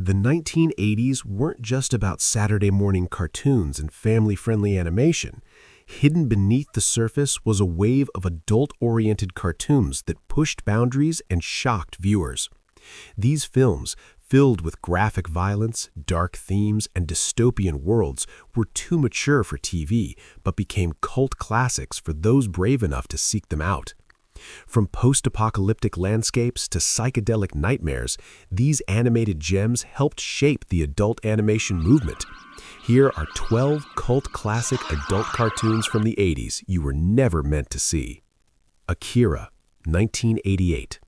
The 1980s weren't just about Saturday morning cartoons and family-friendly animation. Hidden beneath the surface was a wave of adult-oriented cartoons that pushed boundaries and shocked viewers. These films, filled with graphic violence, dark themes, and dystopian worlds, were too mature for TV, but became cult classics for those brave enough to seek them out. From post-apocalyptic landscapes to psychedelic nightmares, these animated gems helped shape the adult animation movement. Here are 12 cult classic adult cartoons from the 80s you were never meant to see. Akira, 1988.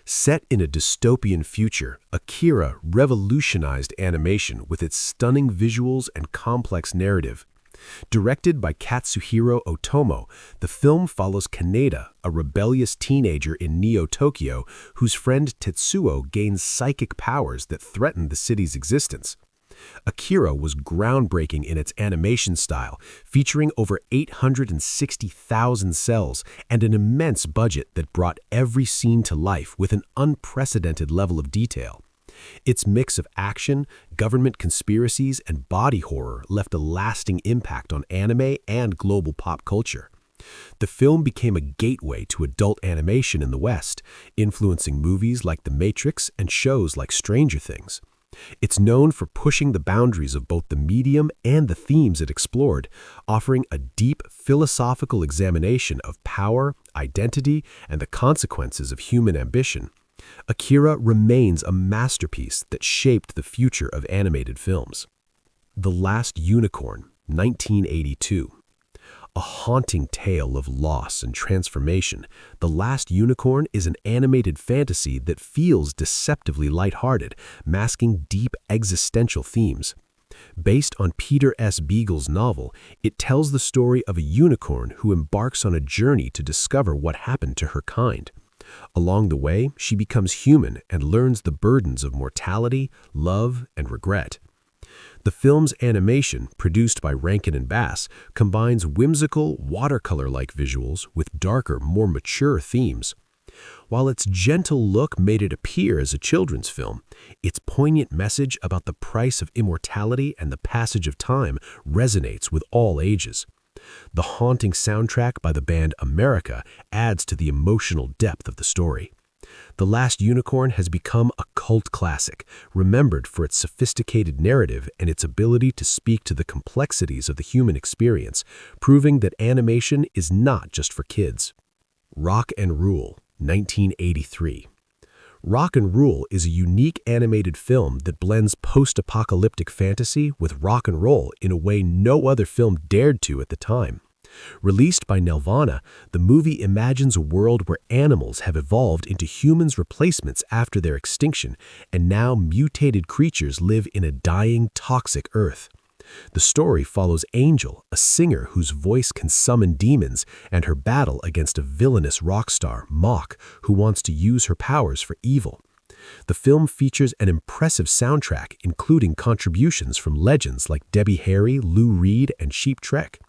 Set in a dystopian future, Akira revolutionized animation with its stunning visuals and complex narrative. Directed by Katsuhiro Otomo, the film follows Kaneda, a rebellious teenager in Neo-Tokyo whose friend Tetsuo gains psychic powers that threaten the city's existence. Akira was groundbreaking in its animation style, featuring over 860,000 cells and an immense budget that brought every scene to life with an unprecedented level of detail. Its mix of action, government conspiracies, and body horror left a lasting impact on anime and global pop culture. The film became a gateway to adult animation in the West, influencing movies like The Matrix and shows like Stranger Things. It's known for pushing the boundaries of both the medium and the themes it explored, offering a deep philosophical examination of power, identity, and the consequences of human ambition. Akira remains a masterpiece that shaped the future of animated films. The Last Unicorn, 1982. A haunting tale of loss and transformation, The Last Unicorn is an animated fantasy that feels deceptively lighthearted, masking deep existential themes. Based on Peter S. Beagle's novel, it tells the story of a unicorn who embarks on a journey to discover what happened to her kind. Along the way, she becomes human and learns the burdens of mortality, love, and regret. The film's animation, produced by Rankin and Bass, combines whimsical, watercolor-like visuals with darker, more mature themes. While its gentle look made it appear as a children's film, its poignant message about the price of immortality and the passage of time resonates with all ages. The haunting soundtrack by the band America adds to the emotional depth of the story. The Last Unicorn has become a cult classic, remembered for its sophisticated narrative and its ability to speak to the complexities of the human experience, proving that animation is not just for kids. Rock and Rule, 1983. Rock and Rule is a unique animated film that blends post-apocalyptic fantasy with rock and roll in a way no other film dared to at the time. Released by Nelvana, the movie imagines a world where animals have evolved into humans' replacements after their extinction, and now mutated creatures live in a dying, toxic Earth. The story follows Angel, a singer whose voice can summon demons, and her battle against a villainous rock star, Mach, who wants to use her powers for evil. The film features an impressive soundtrack, including contributions from legends like Debbie Harry, Lou Reed, and Cheap Trick.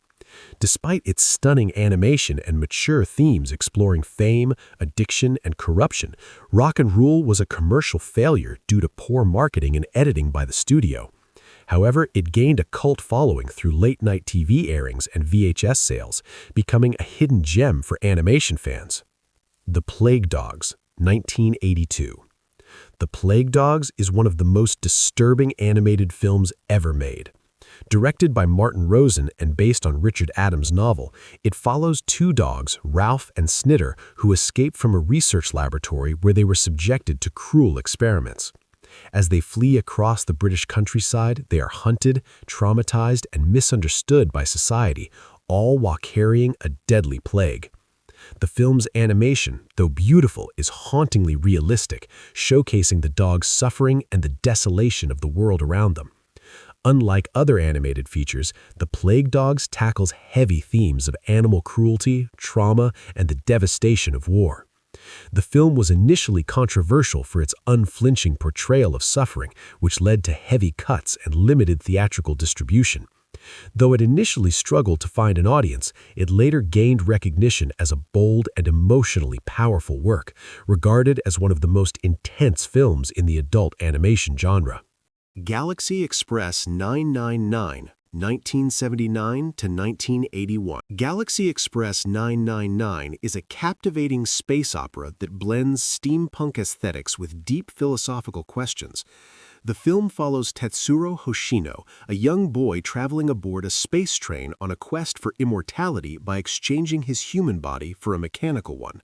Despite its stunning animation and mature themes exploring fame, addiction, and corruption, Rock and Rule was a commercial failure due to poor marketing and editing by the studio. However, it gained a cult following through late-night TV airings and VHS sales, becoming a hidden gem for animation fans. The Plague Dogs, 1982. The Plague Dogs is one of the most disturbing animated films ever made. Directed by Martin Rosen and based on Richard Adams' novel, it follows two dogs, Ralph and Snitter, who escape from a research laboratory where they were subjected to cruel experiments. As they flee across the British countryside, they are hunted, traumatized, and misunderstood by society, all while carrying a deadly plague. The film's animation, though beautiful, is hauntingly realistic, showcasing the dogs' suffering and the desolation of the world around them. Unlike other animated features, The Plague Dogs tackles heavy themes of animal cruelty, trauma, and the devastation of war. The film was initially controversial for its unflinching portrayal of suffering, which led to heavy cuts and limited theatrical distribution. Though it initially struggled to find an audience, it later gained recognition as a bold and emotionally powerful work, regarded as one of the most intense films in the adult animation genre. Galaxy Express 999, 1979 to 1981. Galaxy Express 999 is a captivating space opera that blends steampunk aesthetics with deep philosophical questions. The film follows Tetsuro Hoshino, a young boy traveling aboard a space train on a quest for immortality by exchanging his human body for a mechanical one.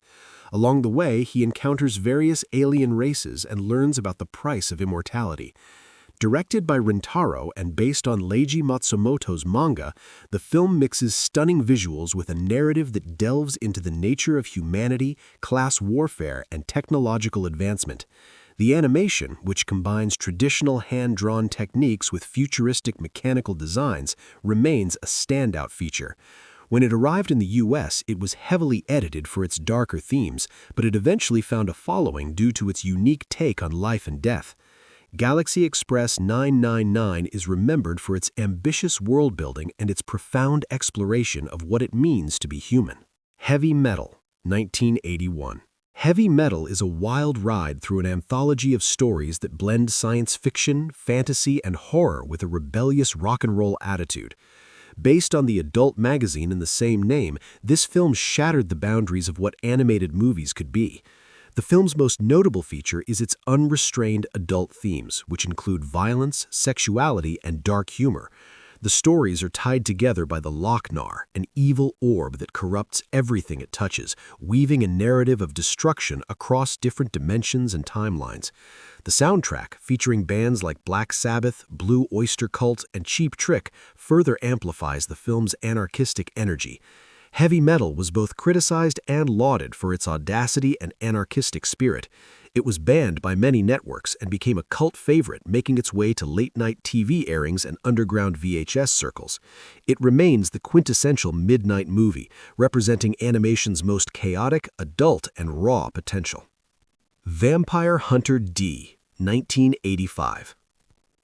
Along the way, he encounters various alien races and learns about the price of immortality. Directed by Rintaro and based on Leiji Matsumoto's manga, the film mixes stunning visuals with a narrative that delves into the nature of humanity, class warfare, and technological advancement. The animation, which combines traditional hand-drawn techniques with futuristic mechanical designs, remains a standout feature. When it arrived in the US, it was heavily edited for its darker themes, but it eventually found a following due to its unique take on life and death. Galaxy Express 999 is remembered for its ambitious world-building and its profound exploration of what it means to be human. Heavy Metal, 1981. Heavy Metal is a wild ride through an anthology of stories that blend science fiction, fantasy, and horror with a rebellious rock and roll attitude. Based on the adult magazine in the same name, this film shattered the boundaries of what animated movies could be. The film's most notable feature is its unrestrained adult themes, which include violence, sexuality, and dark humor. The stories are tied together by the Lochnar, an evil orb that corrupts everything it touches, weaving a narrative of destruction across different dimensions and timelines. The soundtrack, featuring bands like Black Sabbath, Blue Oyster Cult, and Cheap Trick, further amplifies the film's anarchistic energy. Heavy Metal was both criticized and lauded for its audacity and anarchistic spirit. It was banned by many networks and became a cult favorite, making its way to late-night TV airings and underground VHS circles. It remains the quintessential midnight movie, representing animation's most chaotic, adult, and raw potential. Vampire Hunter D, 1985.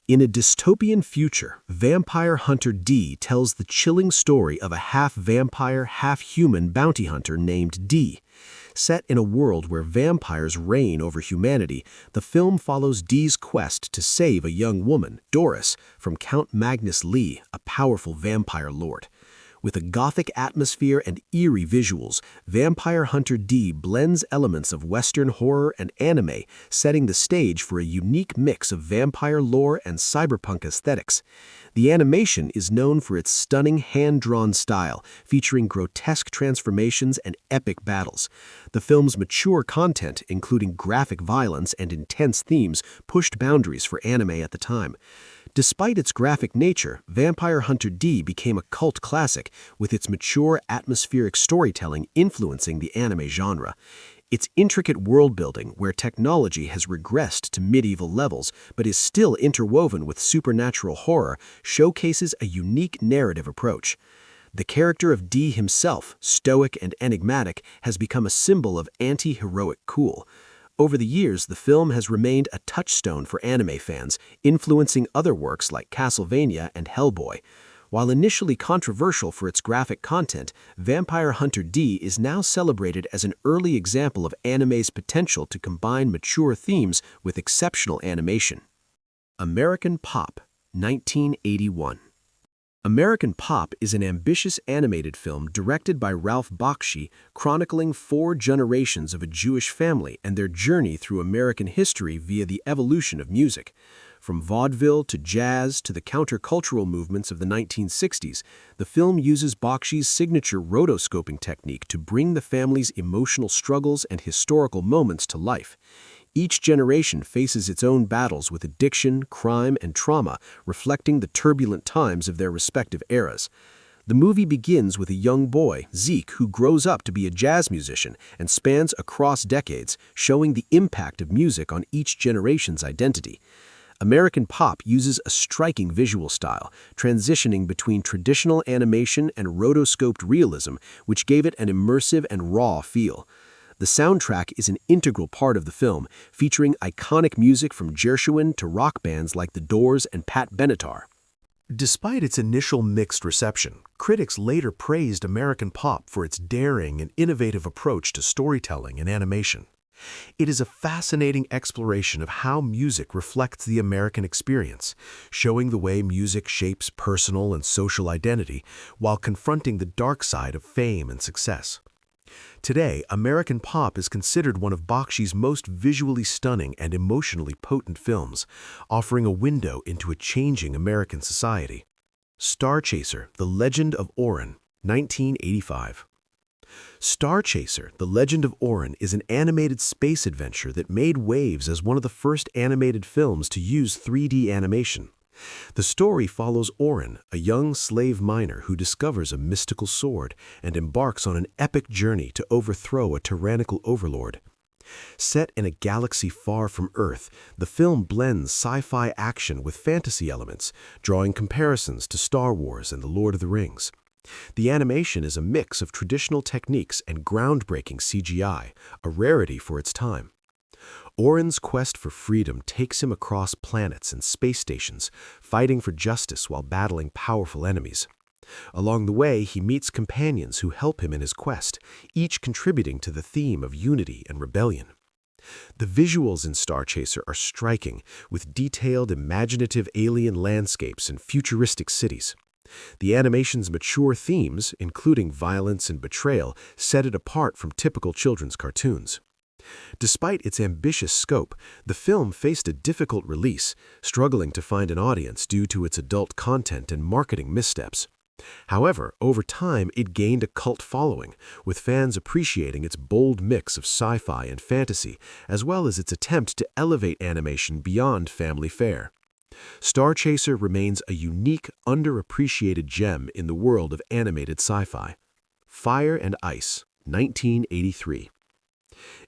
In a dystopian future, Vampire Hunter D tells the chilling story of a half-vampire, half-human bounty hunter named D. Set in a world where vampires reign over humanity, the film follows D's quest to save a young woman, Doris, from Count Magnus Lee, a powerful vampire lord. With a gothic atmosphere and eerie visuals, Vampire Hunter D blends elements of Western horror and anime, setting the stage for a unique mix of vampire lore and cyberpunk aesthetics. The animation is known for its stunning hand-drawn style, featuring grotesque transformations and epic battles. The film's mature content, including graphic violence and intense themes, pushed boundaries for anime at the time. Despite its graphic nature, Vampire Hunter D became a cult classic, with its mature, atmospheric storytelling influencing the anime genre. Its intricate world-building, where technology has regressed to medieval levels but is still interwoven with supernatural horror, showcases a unique narrative approach. The character of D himself, stoic and enigmatic, has become a symbol of anti-heroic cool. Over the years, the film has remained a touchstone for anime fans, influencing other works like Castlevania and Hellboy. While initially controversial for its graphic content, Vampire Hunter D is now celebrated as an early example of anime's potential to combine mature themes with exceptional animation. American Pop, 1981. American Pop is an ambitious animated film directed by Ralph Bakshi, chronicling 4 generations of a Jewish family and their journey through American history via the evolution of music. From vaudeville to jazz to the countercultural movements of the 1960s, the film uses Bakshi's signature rotoscoping technique to bring the family's emotional struggles and historical moments to life. Each generation faces its own battles with addiction, crime, and trauma, reflecting the turbulent times of their respective eras. The movie begins with a young boy, Zeke, who grows up to be a jazz musician and spans across decades, showing the impact of music on each generation's identity. American Pop uses a striking visual style, transitioning between traditional animation and rotoscoped realism, which gave it an immersive and raw feel. The soundtrack is an integral part of the film, featuring iconic music from Gershwin to rock bands like The Doors and Pat Benatar. Despite its initial mixed reception, critics later praised American Pop for its daring and innovative approach to storytelling and animation. It is a fascinating exploration of how music reflects the American experience, showing the way music shapes personal and social identity while confronting the dark side of fame and success. Today, American Pop is considered one of Bakshi's most visually stunning and emotionally potent films, offering a window into a changing American society. Star Chaser, The Legend of Orin, 1985. Star Chaser, The Legend of Orin is an animated space adventure that made waves as one of the first animated films to use 3D animation. The story follows Orin, a young slave miner who discovers a mystical sword and embarks on an epic journey to overthrow a tyrannical overlord. Set in a galaxy far from Earth, the film blends sci-fi action with fantasy elements, drawing comparisons to Star Wars and The Lord of the Rings. The animation is a mix of traditional techniques and groundbreaking CGI, a rarity for its time. Orin's quest for freedom takes him across planets and space stations, fighting for justice while battling powerful enemies. Along the way, he meets companions who help him in his quest, each contributing to the theme of unity and rebellion. The visuals in Star Chaser are striking, with detailed, imaginative alien landscapes and futuristic cities. The animation's mature themes, including violence and betrayal, set it apart from typical children's cartoons. Despite its ambitious scope, the film faced a difficult release, struggling to find an audience due to its adult content and marketing missteps. However, over time, it gained a cult following, with fans appreciating its bold mix of sci-fi and fantasy, as well as its attempt to elevate animation beyond family fare. Star Chaser remains a unique, underappreciated gem in the world of animated sci-fi. Fire and Ice, 1983.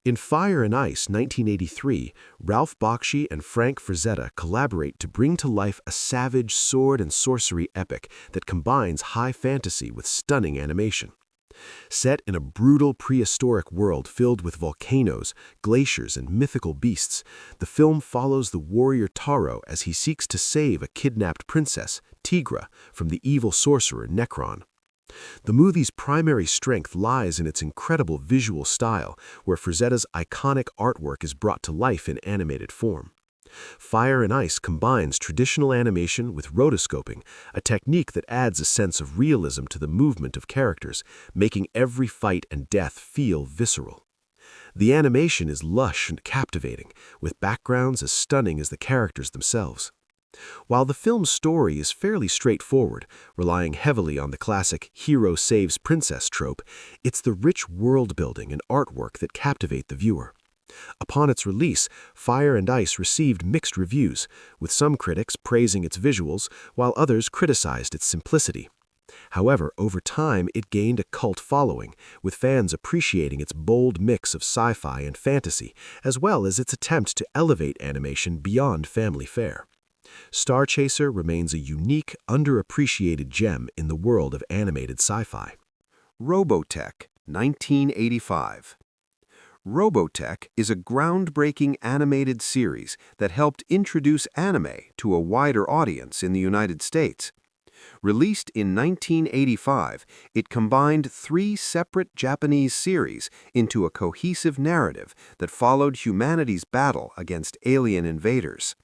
In Fire and Ice, 1983, Ralph Bakshi and Frank Frazetta collaborate to bring to life a savage sword and sorcery epic that combines high fantasy with stunning animation. Set in a brutal prehistoric world filled with volcanoes, glaciers, and mythical beasts, the film follows the warrior Taro as he seeks to save a kidnapped princess, Tigra, from the evil sorcerer Necron. The movie's primary strength lies in its incredible visual style, where Frazetta's iconic artwork is brought to life in animated form. Fire and Ice combines traditional animation with rotoscoping, a technique that adds a sense of realism to the movement of characters, making every fight and death feel visceral. The animation is lush and captivating, with backgrounds as stunning as the characters themselves. While the film's story is fairly straightforward, relying heavily on the classic hero saves princess trope, it's the rich world-building and artwork that captivate the viewer. Upon its release, Fire and Ice received mixed reviews, with some critics praising its visuals while others criticized its simplicity. However, over time it gained a cult following, with fans appreciating its bold mix of sci-fi and fantasy, as well as its attempt to elevate animation beyond family fare. Star Chaser remains a unique, underappreciated gem in the world of animated sci-fi. Robotech, 1985. Robotech is a groundbreaking animated series that helped introduce anime to a wider audience in the United States. Released in 1985, it combined 3 separate Japanese series into a cohesive narrative that followed humanity's battle against alien invaders.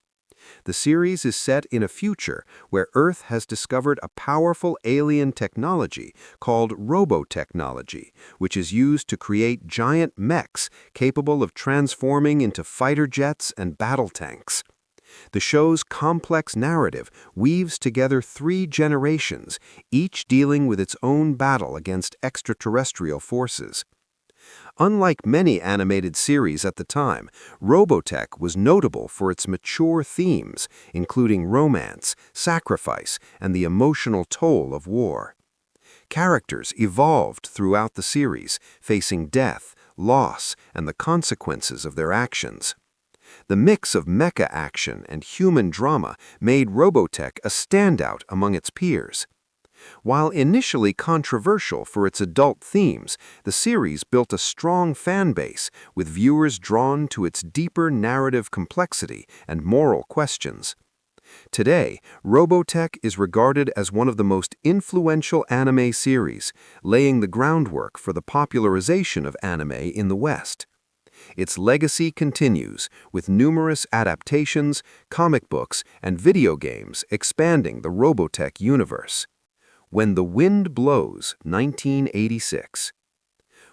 The series is set in a future where Earth has discovered a powerful alien technology called robotechnology, which is used to create giant mechs capable of transforming into fighter jets and battle tanks. The show's complex narrative weaves together 3 generations, each dealing with its own battle against extraterrestrial forces. Unlike many animated series at the time, Robotech was notable for its mature themes, including romance, sacrifice, and the emotional toll of war. Characters evolved throughout the series, facing death, loss, and the consequences of their actions. The mix of mecha action and human drama made Robotech a standout among its peers. While initially controversial for its adult themes, the series built a strong fan base, with viewers drawn to its deeper narrative complexity and moral questions. Today, Robotech is regarded as one of the most influential anime series, laying the groundwork for the popularization of anime in the West. Its legacy continues, with numerous adaptations, comic books, and video games expanding the Robotech universe. When the Wind Blows, 1986.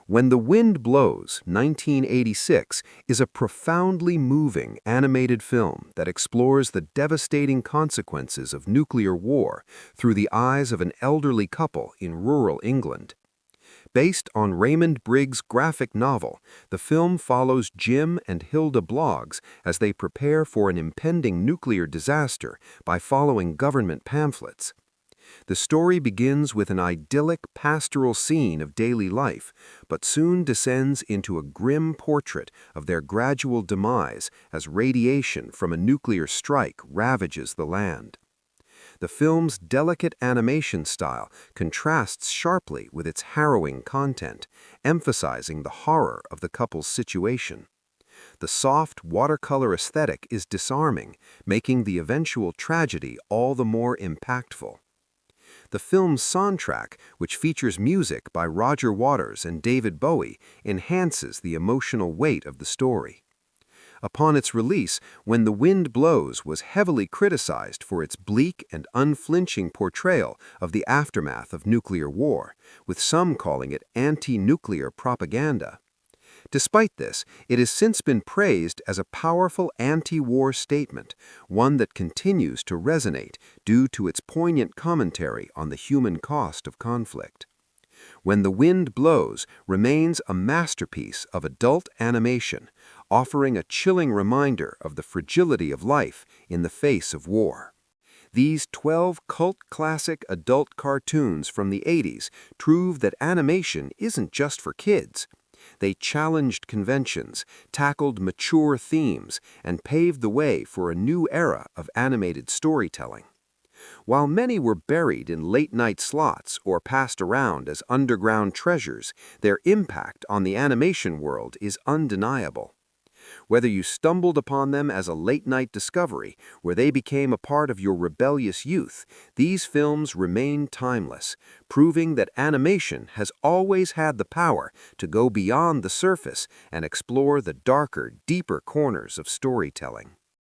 When the Wind Blows, 1986 is a profoundly moving animated film that explores the devastating consequences of nuclear war through the eyes of an elderly couple in rural England. Based on Raymond Briggs' graphic novel, the film follows Jim and Hilda Bloggs as they prepare for an impending nuclear disaster by following government pamphlets. The story begins with an idyllic pastoral scene of daily life, but soon descends into a grim portrait of their gradual demise as radiation from a nuclear strike ravages the land. The film's delicate animation style contrasts sharply with its harrowing content, emphasizing the horror of the couple's situation. The soft watercolor aesthetic is disarming, making the eventual tragedy all the more impactful. The film's soundtrack, which features music by Roger Waters and David Bowie, enhances the emotional weight of the story. Upon its release, When the Wind Blows was heavily criticized for its bleak and unflinching portrayal of the aftermath of nuclear war, with some calling it anti-nuclear propaganda. Despite this, it has since been praised as a powerful anti-war statement, one that continues to resonate due to its poignant commentary on the human cost of conflict. When the Wind Blows remains a masterpiece of adult animation, offering a chilling reminder of the fragility of life in the face of war. These 12 cult classic adult cartoons from the 80s prove that animation isn't just for kids. They challenged conventions, tackled mature themes, and paved the way for a new era of animated storytelling. While many were buried in late-night slots or passed around as underground treasures, their impact on the animation world is undeniable. Whether you stumbled upon them as a late-night discovery, where they became a part of your rebellious youth, these films remain timeless, proving that animation has always had the power to go beyond the surface and explore the darker, deeper corners of storytelling.